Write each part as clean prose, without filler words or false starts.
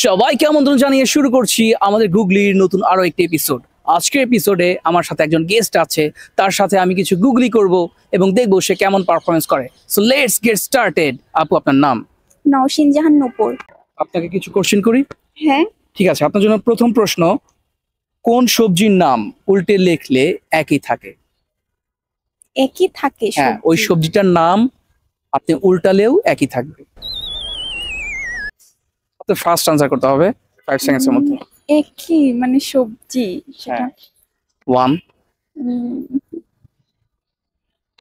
সবাইকে আমন্ত্রণ জানিয়ে শুরু করছি আমাদের গুগলির নতুন আরো একটি এপিসোড। আজকের এপিসোডে আমার সাথে একজন গেস্ট আছে, তার সাথে আমি কিছু গুগলি করব এবং দেখব সে কেমন পারফরমেন্স করে। So let's get started. আপু, আপনার নাম? নওশিন জাহান নূপুর। আপনাকে কিছু কোশ্চেন করি? হ্যাঁ, ঠিক আছে, আপনার জন্য প্রথম প্রশ্ন, কোন সবজির নাম উল্টে লিখলে একই থাকে? একই থাকে হ্যাঁ, ওই সবজিটার নাম আপনি উল্টালেও একই থাকবে। আপনার ফার্স্ট আনসার করতে হবে 5 সেকেন্ডসের মধ্যে। একই মানে সবজি সেটা 1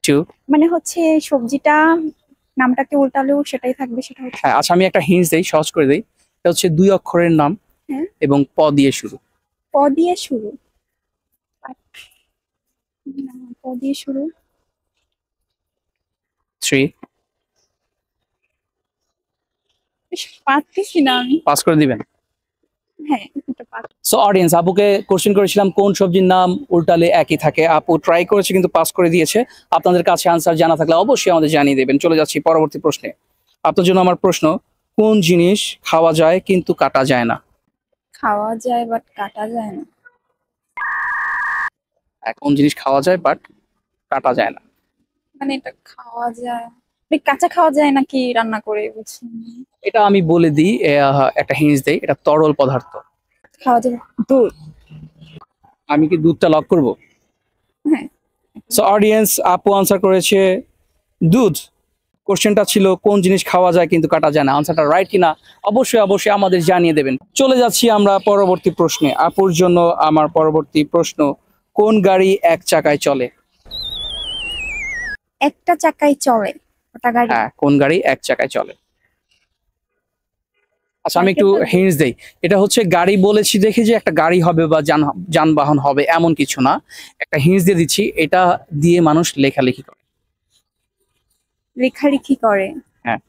2 মানে হচ্ছে সবজিটা নামটাকে উল্টালেও সেটাই থাকবে, সেটা হচ্ছে হ্যাঁ, আচ্ছা আমি একটা হিন্টস দেই, সহজ করে দেই। এটা হচ্ছে 2 অক্ষরের নাম হ্যাঁ, এবং প দিয়ে শুরু। প দিয়ে শুরু। প দিয়ে শুরু 3 পারতেছি না আমি। পাস করে দিবেন। হ্যাঁ, এটা পার। সো অডিয়েন্স, আপুকে কোশ্চেন করেছিলাম কোন সবজির নাম উল্টালে একই থাকে। আপু ট্রাই করেছে কিন্তু পাস করে দিয়েছে। আপনাদের কাছে আনসার জানা থাকলে অবশ্যই আমাদের জানিয়ে দেবেন। চলে যাচ্ছি পরবর্তী প্রশ্নে। আপনার জন্য আমার প্রশ্ন, কোন জিনিস খাওয়া যায় কিন্তু কাটা যায় না? খাওয়া যায় বাট কাটা যায় না। কোন জিনিস খাওয়া যায় বাট কাটা যায় না? মানে এটা খাওয়া যায়, মানে কাঁচা খাওয়া যায় নাকি রান্না করে বুঝছি। এটা আমি বলে দিই, একটা হিন্টস দেই, এটা তরল পদার্থ। খাওয়া যাবে দুধ। আমি কি দুধটা লক করব? হ্যাঁ, সো অডিয়েন্স, আপু আনসার করেছে দুধ। কোশ্চেনটা ছিল কোন জিনিস খাওয়া যায় কিন্তু কাটা যায় না। আনসারটা রাইট কিনা অবশ্যই অবশ্যই আমাদের জানিয়ে দেবেন। চলে যাচ্ছি আমরা পরবর্তী প্রশ্নে। আপুর জন্য আমার পরবর্তী প্রশ্ন, কোন গাড়ি এক চাকায় চলে? একটা চাকায় চলে ওটা গাড়ি। হ্যাঁ, কোন গাড়ি এক চাকায় চলে? আচ্ছা আমি একটু হিন্টস দেই। এটা হচ্ছে গাড়ি বলেছি দেখে যে একটা গাড়ি হবে বা যানবাহন হবে এমন কিছু না। একটা হিন্টস দিয়ে দিচ্ছি, এটা দিয়ে মানুষ লেখালেখি করে। লেখালেখি করে। হ্যাঁ।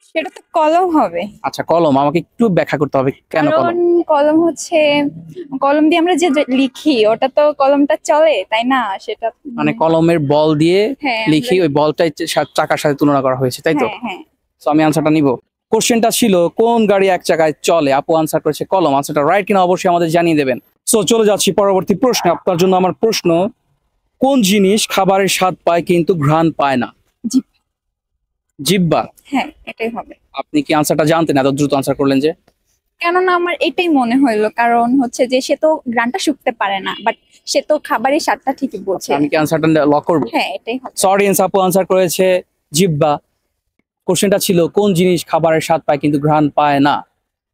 সেটা তো কলম হবে। আচ্ছা কলম, আমাকে একটু ব্যাখ্যা করতে হবে কেন কলম? কারণ কলম হচ্ছে, কলম দিয়ে আমরা যে যে লিখি ওটা তো কলমটা চলে, তাই না? সেটা মানে কলমের বল দিয়ে হ্যাঁ, লিখি, ওই বলটাই চাকার সাথে তুলনা করা হয়েছে, তাই তো? হ্যাঁ হ্যাঁ। তো আমি আনসারটা নিব। কোশ্চেনটা ছিল কোন গাড়ি এক চাকায় চলে, আপু আনসার করেছে কলম। আনসারটা রাইট কিনা অবশ্যই আমাদের জানিয়ে দেবেন। সো চলে যাচ্ছি পরবর্তী প্রশ্নে। আপনার জন্য আমার প্রশ্ন, কোন জিনিস খাবারের স্বাদ পায় কিন্তু ঘ্রাণ পায় না? জিভ। জিহ্বা। হ্যাঁ, এটাই হবে। আপনি কি আনসারটা জানতেন? এত দ্রুত আনসার করলেন যে? কেননা আমার এটাই মনে হইলো, কারণ হচ্ছে যে সে তো গ্রানটা শুকতে পারে না, বাট সে তো খাবারের স্বাদটা ঠিকই বলছে। আমি কি আনসারটা লক করব? হ্যাঁ, এটাই হবে। অডিয়েন্স, আপু আনসার করেছে জিহ্বা। কোশ্চেনটা ছিল কোন জিনিস খাবারের স্বাদ পায় কিন্তু ঘ্রাণ পায় না।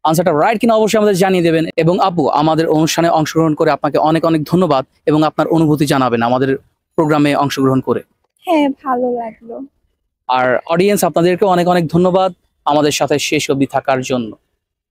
আনসারটা রাইট কিনা অবশ্যই আমাদের জানিয়ে দেবেন। এবং আপু, আমাদের অনুষ্ঠানে অংশগ্রহণ করে আপনাকে অনেক অনেক ধন্যবাদ এবং আপনার অনুভূতি জানাবেন আমাদের প্রোগ্রামে অংশগ্রহণ করে। হ্যাঁ, ভালো লাগলো। আর অডিয়েন্স, আপনাদেরকে অনেক অনেক ধন্যবাদ আমাদের সাথে শেষ অবধি থাকার জন্য।